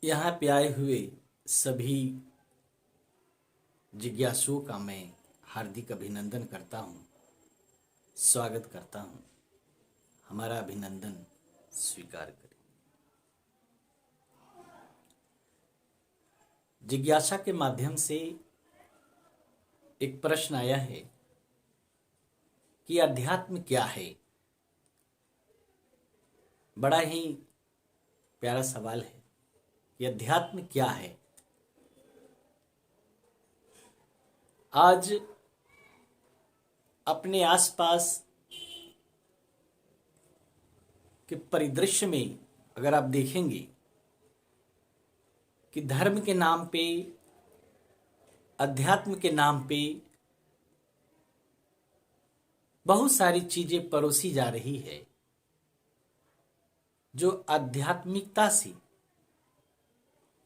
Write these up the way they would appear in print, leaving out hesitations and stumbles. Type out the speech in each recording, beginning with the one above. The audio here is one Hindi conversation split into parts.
यहाँ पे आए हुए सभी जिज्ञासुओं का मैं हार्दिक अभिनंदन करता हूँ, स्वागत करता हूँ। हमारा अभिनंदन स्वीकार करें। जिज्ञासा के माध्यम से एक प्रश्न आया है कि अध्यात्म क्या है। बड़ा ही प्यारा सवाल है कि अध्यात्म क्या है। आज अपने आसपास के परिदृश्य में अगर आप देखेंगे कि धर्म के नाम पे, अध्यात्म के नाम पे बहुत सारी चीजें परोसी जा रही है जो आध्यात्मिकता से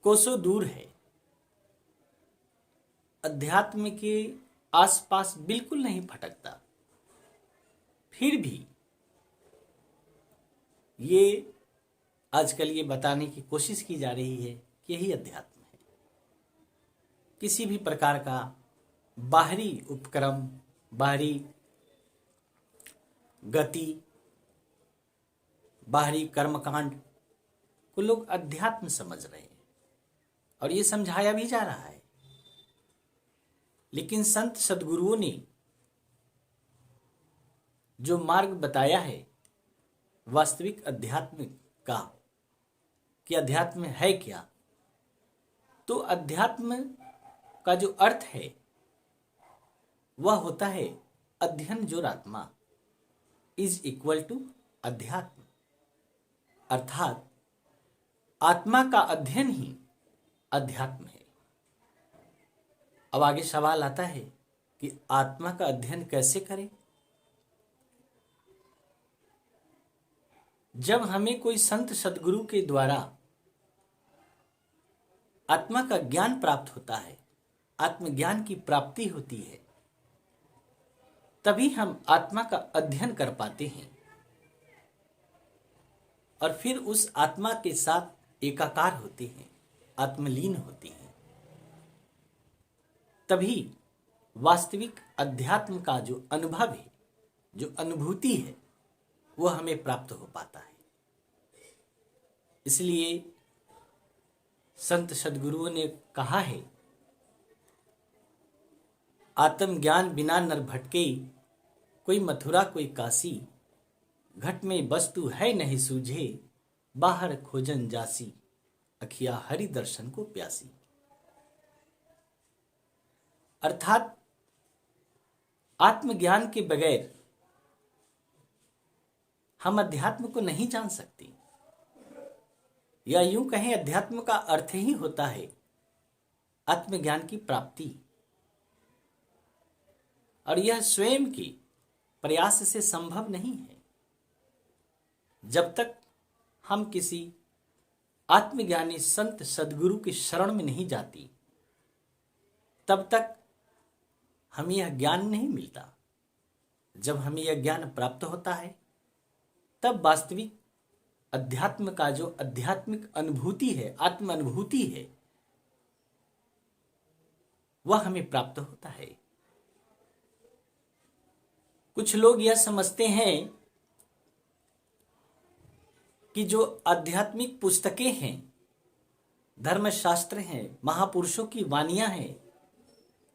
कोसों दूर है, अध्यात्म के आसपास बिल्कुल नहीं फटकता। फिर भी ये आजकल ये बताने की कोशिश की जा रही है कि यही अध्यात्म है। किसी भी प्रकार का बाहरी उपक्रम, बाहरी गति, बाहरी कर्मकांड को लोग अध्यात्म समझ रहे हैं और ये समझाया भी जा रहा है। लेकिन संत सद्गुरुओं ने जो मार्ग बताया है वास्तविक अध्यात्म का, कि अध्यात्म है क्या, तो अध्यात्म का जो अर्थ है वह होता है अध्ययन जो आत्मा इज इक्वल टू अध्यात्म, अर्थात आत्मा का अध्ययन ही अध्यात्म है। अब आगे सवाल आता है कि आत्मा का अध्ययन कैसे करें। जब हमें कोई संत सद्गुरु के द्वारा आत्मा का ज्ञान प्राप्त होता है, आत्मज्ञान की प्राप्ति होती है, तभी हम आत्मा का अध्ययन कर पाते हैं और फिर उस आत्मा के साथ एकाकार होते हैं, आत्मलीन होते हैं। तभी वास्तविक अध्यात्म का जो अनुभव है, जो अनुभूति है, वह हमें प्राप्त हो पाता है। इसलिए संत सद्गुरुओं ने कहा है, आत्मज्ञान बिना नर भटके, कोई मथुरा कोई काशी, घट में वस्तु है नहीं सूझे, बाहर खोजन जासी, अखिया हरि दर्शन को प्यासी। अर्थात आत्मज्ञान के बगैर हम अध्यात्म को नहीं जान सकते, या यूं कहें अध्यात्म का अर्थ ही होता है आत्मज्ञान की प्राप्ति, और यह स्वयं के प्रयास से संभव नहीं है। जब तक हम किसी आत्मज्ञानी संत सद्गुरु के शरण में नहीं जाती, तब तक हमें यह ज्ञान नहीं मिलता। जब हमें यह ज्ञान प्राप्त होता है, तब वास्तविक अध्यात्म का जो आध्यात्मिक अनुभूति है, आत्म अनुभूति है, वह हमें प्राप्त होता है। कुछ लोग यह समझते हैं कि जो आध्यात्मिक पुस्तकें हैं, धर्मशास्त्र हैं, महापुरुषों की वानियां हैं,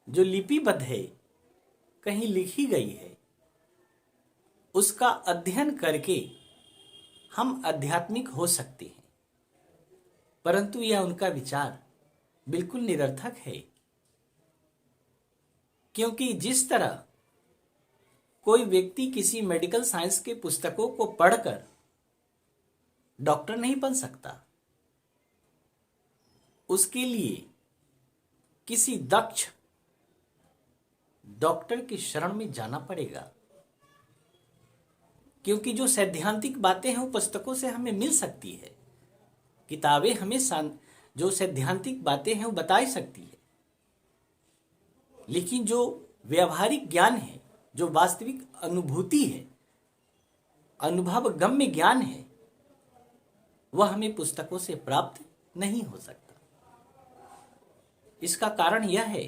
जो लिपिबद्ध है, कहीं लिखी गई है, उसका अध्ययन करके हम आध्यात्मिक हो सकते हैं। परंतु यह उनका विचार बिल्कुल निरर्थक है, क्योंकि जिस तरह कोई व्यक्ति किसी मेडिकल साइंस के पुस्तकों को पढ़कर डॉक्टर नहीं बन सकता, उसके लिए किसी दक्ष डॉक्टर की शरण में जाना पड़ेगा। क्योंकि जो सैद्धांतिक बातें हैं वो पुस्तकों से हमें मिल सकती है, किताबें हमें जो सैद्धांतिक बातें हैं वो बता ही सकती है, लेकिन जो व्यवहारिक ज्ञान है, जो वास्तविक अनुभूति है, अनुभव गम्य ज्ञान है, वह हमें पुस्तकों से प्राप्त नहीं हो सकता। इसका कारण यह है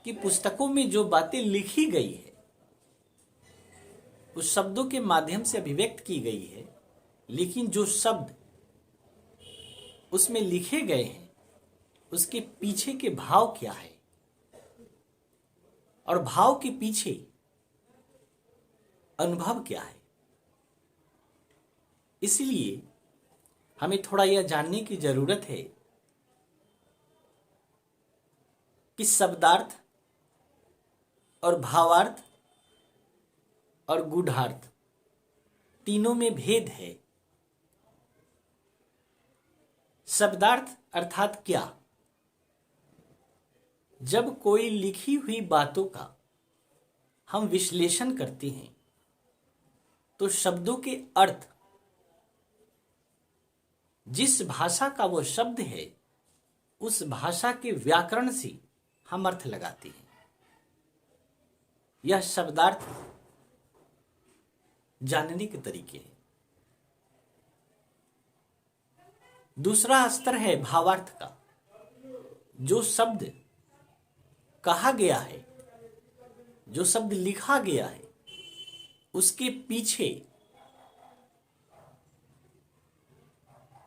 कि पुस्तकों में जो बातें लिखी गई है उस शब्दों के माध्यम से अभिव्यक्त की गई है, लेकिन जो शब्द उसमें लिखे गए हैं उसके पीछे के भाव क्या है और भाव के पीछे अनुभव क्या है। इसलिए हमें थोड़ा यह जानने की जरूरत है कि शब्दार्थ और भावार्थ और गूढ़ार्थ तीनों में भेद है। शब्दार्थ अर्थात क्या? जब कोई लिखी हुई बातों का हम विश्लेषण करते हैं तो शब्दों के अर्थ, जिस भाषा का वो शब्द है उस भाषा के व्याकरण से हम अर्थ लगाते हैं। यह शब्दार्थ जानने के तरीके हैं। दूसरा स्तर है भावार्थ का। जो शब्द कहा गया है, जो शब्द लिखा गया है, उसके पीछे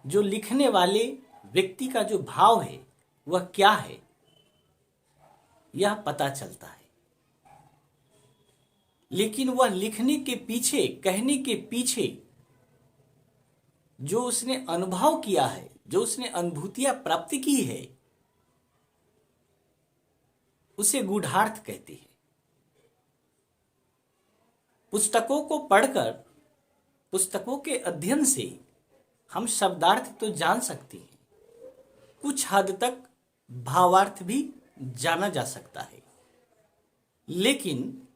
जो लिखने वाले व्यक्ति का जो भाव है वह क्या है, यह पता चलता है। लेकिन वह लिखने के पीछे, कहने के पीछे जो उसने अनुभव किया है, जो उसने अनुभूतियां प्राप्त की है, उसे गूढ़ार्थ कहते हैं। पुस्तकों को पढ़कर, पुस्तकों के अध्ययन से हम शब्दार्थ तो जान सकते हैं, कुछ हद तक भावार्थ भी जाना जा सकता है, लेकिन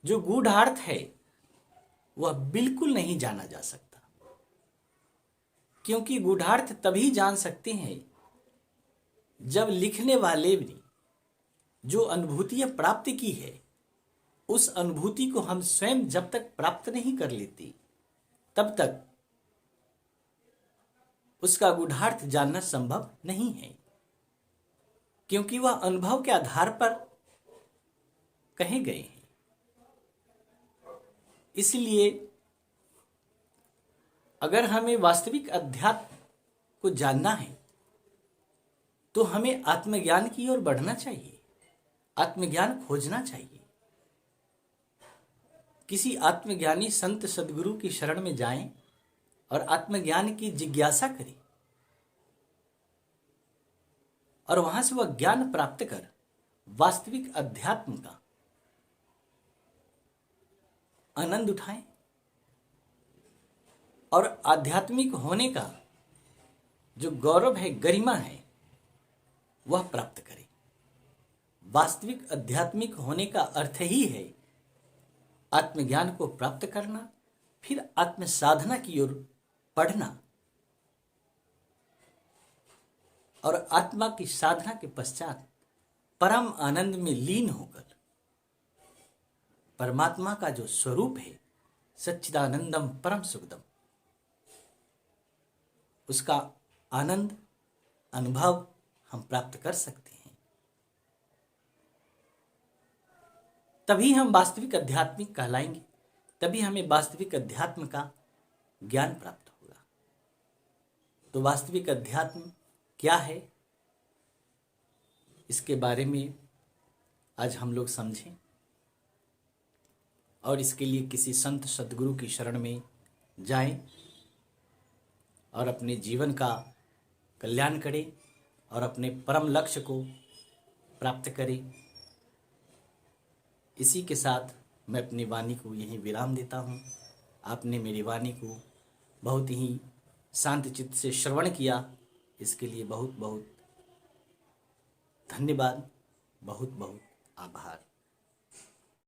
जो गूढ़ार्थ है वह बिल्कुल नहीं जाना जा सकता। क्योंकि गूढ़ार्थ तभी जान सकते हैं जब लिखने वाले ने जो अनुभूतियां प्राप्त की है उस अनुभूति को हम स्वयं जब तक प्राप्त नहीं कर लेते तब तक उसका गूढ़ार्थ जानना संभव नहीं है। क्योंकि वह अनुभव के आधार पर कहे गए हैं। इसलिए अगर हमें वास्तविक अध्यात्म को जानना है तो हमें आत्मज्ञान की ओर बढ़ना चाहिए, आत्मज्ञान खोजना चाहिए। किसी आत्मज्ञानी संत सदगुरु की शरण में जाएं और आत्मज्ञान की जिज्ञासा करें और वहां से वह ज्ञान प्राप्त कर वास्तविक अध्यात्म का आनंद उठाएं और आध्यात्मिक होने का जो गौरव है, गरिमा है, वह प्राप्त करें। वास्तविक आध्यात्मिक होने का अर्थ ही है आत्मज्ञान को प्राप्त करना, फिर आत्म साधना की ओर पढ़ना और आत्मा की साधना के पश्चात परम आनंद में लीन होकर परमात्मा का जो स्वरूप है, सच्चिदानंदम परम सुखदम, उसका आनंद अनुभव हम प्राप्त कर सकते हैं। तभी हम वास्तविक आध्यात्मिक कहलाएंगे, तभी हमें वास्तविक अध्यात्म का ज्ञान प्राप्त होगा। तो वास्तविक अध्यात्म क्या है, इसके बारे में आज हम लोग समझें और इसके लिए किसी संत सद्गुरु की शरण में जाएं और अपने जीवन का कल्याण करें और अपने परम लक्ष्य को प्राप्त करें। इसी के साथ मैं अपनी वाणी को यहीं विराम देता हूँ। आपने मेरी वाणी को बहुत ही शांत चित्त से श्रवण किया, इसके लिए बहुत बहुत धन्यवाद, बहुत बहुत आभार।